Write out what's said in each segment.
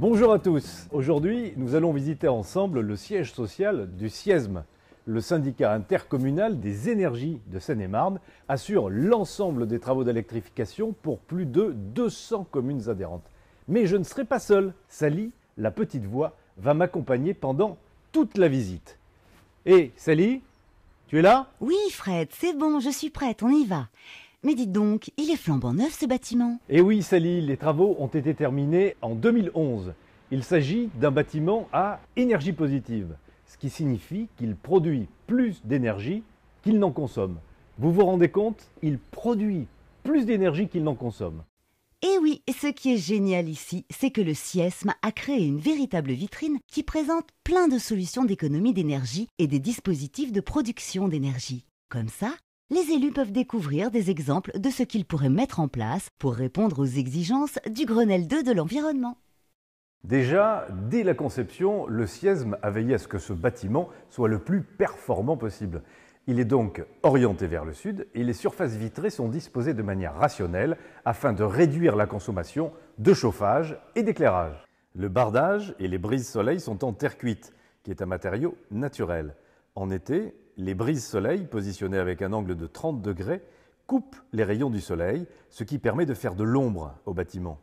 Bonjour à tous. Aujourd'hui, nous allons visiter ensemble le siège social du SIESM. Le syndicat intercommunal des énergies de Seine-et-Marne assure l'ensemble des travaux d'électrification pour plus de 200 communes adhérentes. Mais je ne serai pas seul. Sally, la petite voix, va m'accompagner pendant toute la visite. Hé, Sally, tu es là? Oui, Fred, c'est bon, je suis prête, on y va. Mais dites donc, il est flambant neuf ce bâtiment. Eh oui, Sally, les travaux ont été terminés en 2011. Il s'agit d'un bâtiment à énergie positive, ce qui signifie qu'il produit plus d'énergie qu'il n'en consomme. Vous vous rendez compte? Il produit plus d'énergie qu'il n'en consomme. Et oui, ce qui est génial ici, c'est que le SIESM a créé une véritable vitrine qui présente plein de solutions d'économie d'énergie et des dispositifs de production d'énergie. Comme ça, les élus peuvent découvrir des exemples de ce qu'ils pourraient mettre en place pour répondre aux exigences du Grenelle 2 de l'environnement. Déjà, dès la conception, le SIESM a veillé à ce que ce bâtiment soit le plus performant possible. Il est donc orienté vers le sud et les surfaces vitrées sont disposées de manière rationnelle afin de réduire la consommation de chauffage et d'éclairage. Le bardage et les brises-soleil sont en terre cuite, qui est un matériau naturel. En été, les brises-soleil, positionnées avec un angle de 30 degrés, coupent les rayons du soleil, ce qui permet de faire de l'ombre au bâtiment.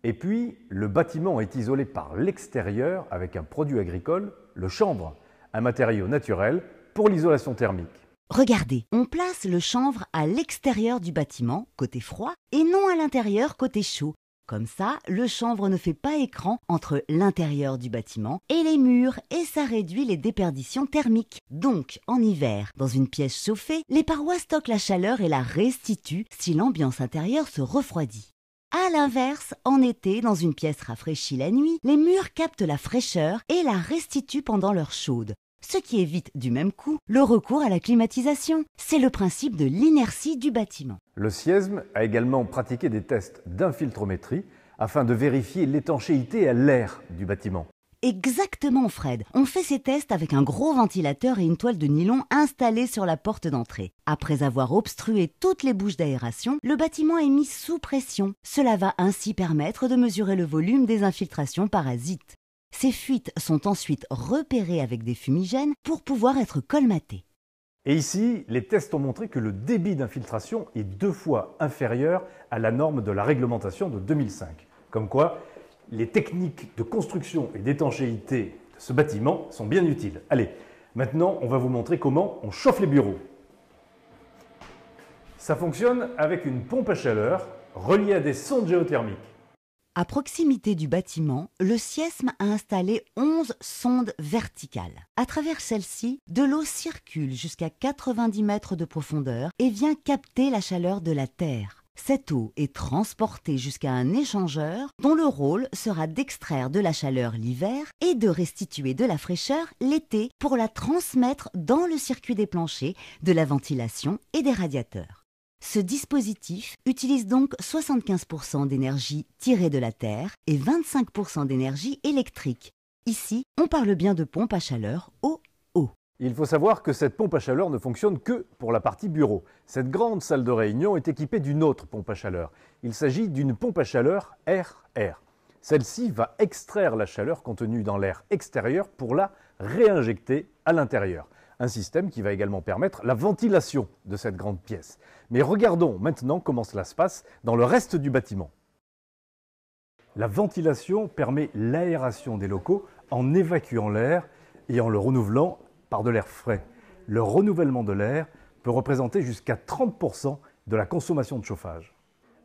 Et puis, le bâtiment est isolé par l'extérieur avec un produit agricole, le chanvre, un matériau naturel pour l'isolation thermique. Regardez, on place le chanvre à l'extérieur du bâtiment, côté froid, et non à l'intérieur, côté chaud. Comme ça, le chanvre ne fait pas écran entre l'intérieur du bâtiment et les murs et ça réduit les déperditions thermiques. Donc, en hiver, dans une pièce chauffée, les parois stockent la chaleur et la restituent si l'ambiance intérieure se refroidit. À l'inverse, en été, dans une pièce rafraîchie la nuit, les murs captent la fraîcheur et la restituent pendant l'heure chaude. Ce qui évite du même coup le recours à la climatisation. C'est le principe de l'inertie du bâtiment. Le SIESM a également pratiqué des tests d'infiltrométrie afin de vérifier l'étanchéité à l'air du bâtiment. Exactement, Fred. On fait ces tests avec un gros ventilateur et une toile de nylon installée sur la porte d'entrée. Après avoir obstrué toutes les bouches d'aération, le bâtiment est mis sous pression. Cela va ainsi permettre de mesurer le volume des infiltrations parasites. Ces fuites sont ensuite repérées avec des fumigènes pour pouvoir être colmatées. Et ici, les tests ont montré que le débit d'infiltration est 2 fois inférieur à la norme de la réglementation de 2005. Comme quoi, les techniques de construction et d'étanchéité de ce bâtiment sont bien utiles. Allez, maintenant, on va vous montrer comment on chauffe les bureaux. Ça fonctionne avec une pompe à chaleur reliée à des sondes géothermiques. À proximité du bâtiment, le SIESM a installé 11 sondes verticales. À travers celles-ci, de l'eau circule jusqu'à 90 mètres de profondeur et vient capter la chaleur de la terre. Cette eau est transportée jusqu'à un échangeur dont le rôle sera d'extraire de la chaleur l'hiver et de restituer de la fraîcheur l'été pour la transmettre dans le circuit des planchers, de la ventilation et des radiateurs. Ce dispositif utilise donc 75% d'énergie tirée de la terre et 25% d'énergie électrique. Ici, on parle bien de pompe à chaleur eau. Il faut savoir que cette pompe à chaleur ne fonctionne que pour la partie bureau. Cette grande salle de réunion est équipée d'une autre pompe à chaleur. Il s'agit d'une pompe à chaleur air-air. Celle-ci va extraire la chaleur contenue dans l'air extérieur pour la réinjecter à l'intérieur. Un système qui va également permettre la ventilation de cette grande pièce. Mais regardons maintenant comment cela se passe dans le reste du bâtiment. La ventilation permet l'aération des locaux en évacuant l'air et en le renouvelant par de l'air frais. Le renouvellement de l'air peut représenter jusqu'à 30% de la consommation de chauffage.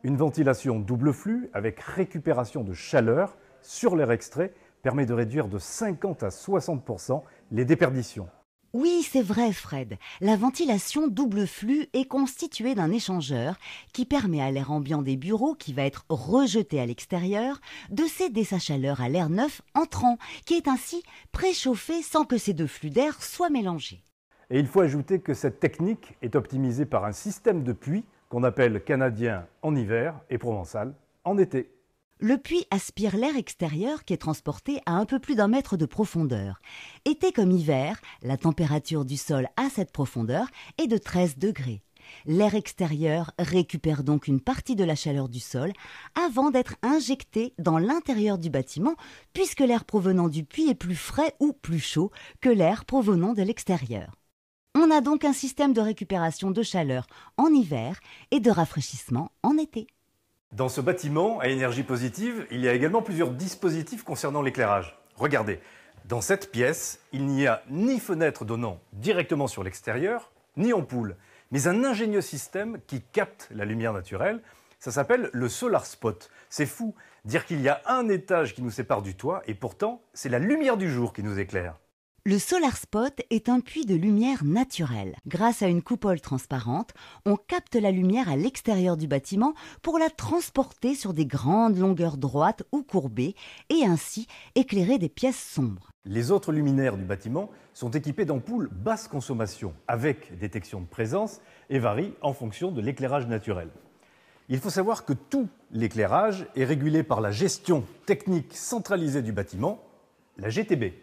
Une ventilation double flux avec récupération de chaleur sur l'air extrait permet de réduire de 50 à 60% les déperditions. Oui, c'est vrai, Fred. La ventilation double flux est constituée d'un échangeur qui permet à l'air ambiant des bureaux, qui va être rejeté à l'extérieur, de céder sa chaleur à l'air neuf entrant, qui est ainsi préchauffé sans que ces deux flux d'air soient mélangés. Et il faut ajouter que cette technique est optimisée par un système de puits qu'on appelle canadien en hiver et provençal en été. Le puits aspire l'air extérieur qui est transporté à un peu plus d'1 mètre de profondeur. Été comme hiver, la température du sol à cette profondeur est de 13 degrés. L'air extérieur récupère donc une partie de la chaleur du sol avant d'être injecté dans l'intérieur du bâtiment, puisque l'air provenant du puits est plus frais ou plus chaud que l'air provenant de l'extérieur. On a donc un système de récupération de chaleur en hiver et de rafraîchissement en été. Dans ce bâtiment à énergie positive, il y a également plusieurs dispositifs concernant l'éclairage. Regardez, dans cette pièce, il n'y a ni fenêtre donnant directement sur l'extérieur, ni ampoule, mais un ingénieux système qui capte la lumière naturelle. Ça s'appelle le Solar Spot. C'est fou, dire qu'il y a un étage qui nous sépare du toit et pourtant, c'est la lumière du jour qui nous éclaire. Le Solar Spot est un puits de lumière naturelle. Grâce à une coupole transparente, on capte la lumière à l'extérieur du bâtiment pour la transporter sur des grandes longueurs droites ou courbées et ainsi éclairer des pièces sombres. Les autres luminaires du bâtiment sont équipés d'ampoules basse consommation avec détection de présence et varient en fonction de l'éclairage naturel. Il faut savoir que tout l'éclairage est régulé par la gestion technique centralisée du bâtiment, la GTB.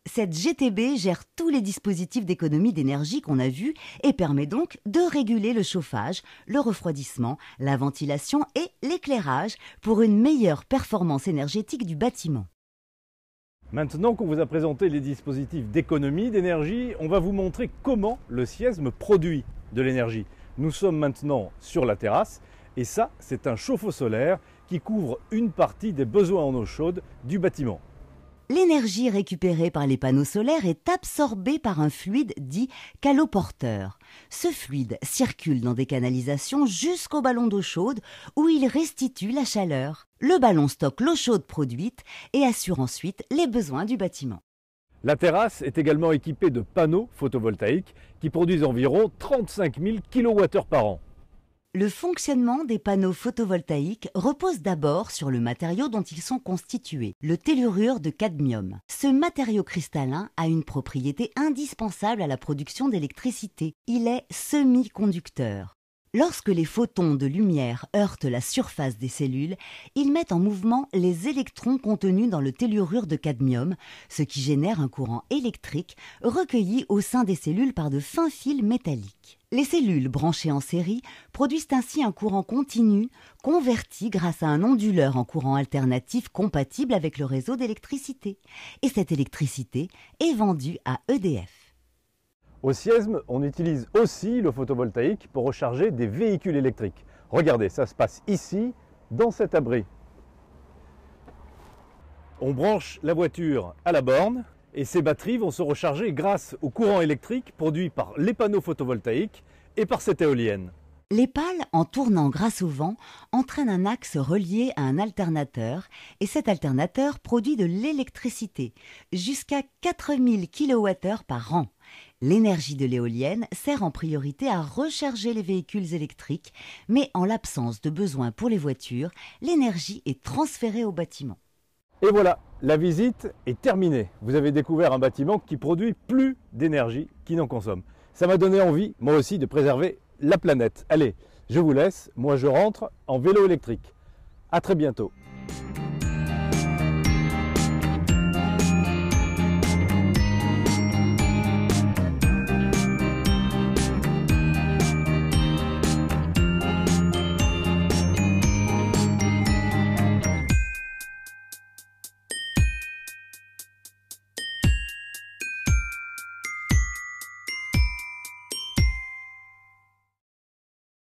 Cette GTB gère tous les dispositifs d'économie d'énergie qu'on a vus et permet donc de réguler le chauffage, le refroidissement, la ventilation et l'éclairage pour une meilleure performance énergétique du bâtiment. Maintenant qu'on vous a présenté les dispositifs d'économie d'énergie, on va vous montrer comment le Siesme produit de l'énergie. Nous sommes maintenant sur la terrasse et ça, c'est un chauffe-eau solaire qui couvre une partie des besoins en eau chaude du bâtiment. L'énergie récupérée par les panneaux solaires est absorbée par un fluide dit caloporteur. Ce fluide circule dans des canalisations jusqu'au ballon d'eau chaude où il restitue la chaleur. Le ballon stocke l'eau chaude produite et assure ensuite les besoins du bâtiment. La terrasse est également équipée de panneaux photovoltaïques qui produisent environ 35 000 kWh par an. Le fonctionnement des panneaux photovoltaïques repose d'abord sur le matériau dont ils sont constitués, le tellurure de cadmium. Ce matériau cristallin a une propriété indispensable à la production d'électricité. Il est semi-conducteur. Lorsque les photons de lumière heurtent la surface des cellules, ils mettent en mouvement les électrons contenus dans le tellurure de cadmium, ce qui génère un courant électrique recueilli au sein des cellules par de fins fils métalliques. Les cellules branchées en série produisent ainsi un courant continu, converti grâce à un onduleur en courant alternatif compatible avec le réseau d'électricité. Et cette électricité est vendue à EDF. Au Siesme, on utilise aussi le photovoltaïque pour recharger des véhicules électriques. Regardez, ça se passe ici, dans cet abri. On branche la voiture à la borne et ces batteries vont se recharger grâce au courant électrique produit par les panneaux photovoltaïques et par cette éolienne. Les pales, en tournant grâce au vent, entraînent un axe relié à un alternateur et cet alternateur produit de l'électricité, jusqu'à 4000 kWh par an. L'énergie de l'éolienne sert en priorité à recharger les véhicules électriques, mais en l'absence de besoin pour les voitures, l'énergie est transférée au bâtiment. Et voilà, la visite est terminée. Vous avez découvert un bâtiment qui produit plus d'énergie qu'il n'en consomme. Ça m'a donné envie, moi aussi, de préserver la planète. Allez, je vous laisse, moi je rentre en vélo électrique. À très bientôt.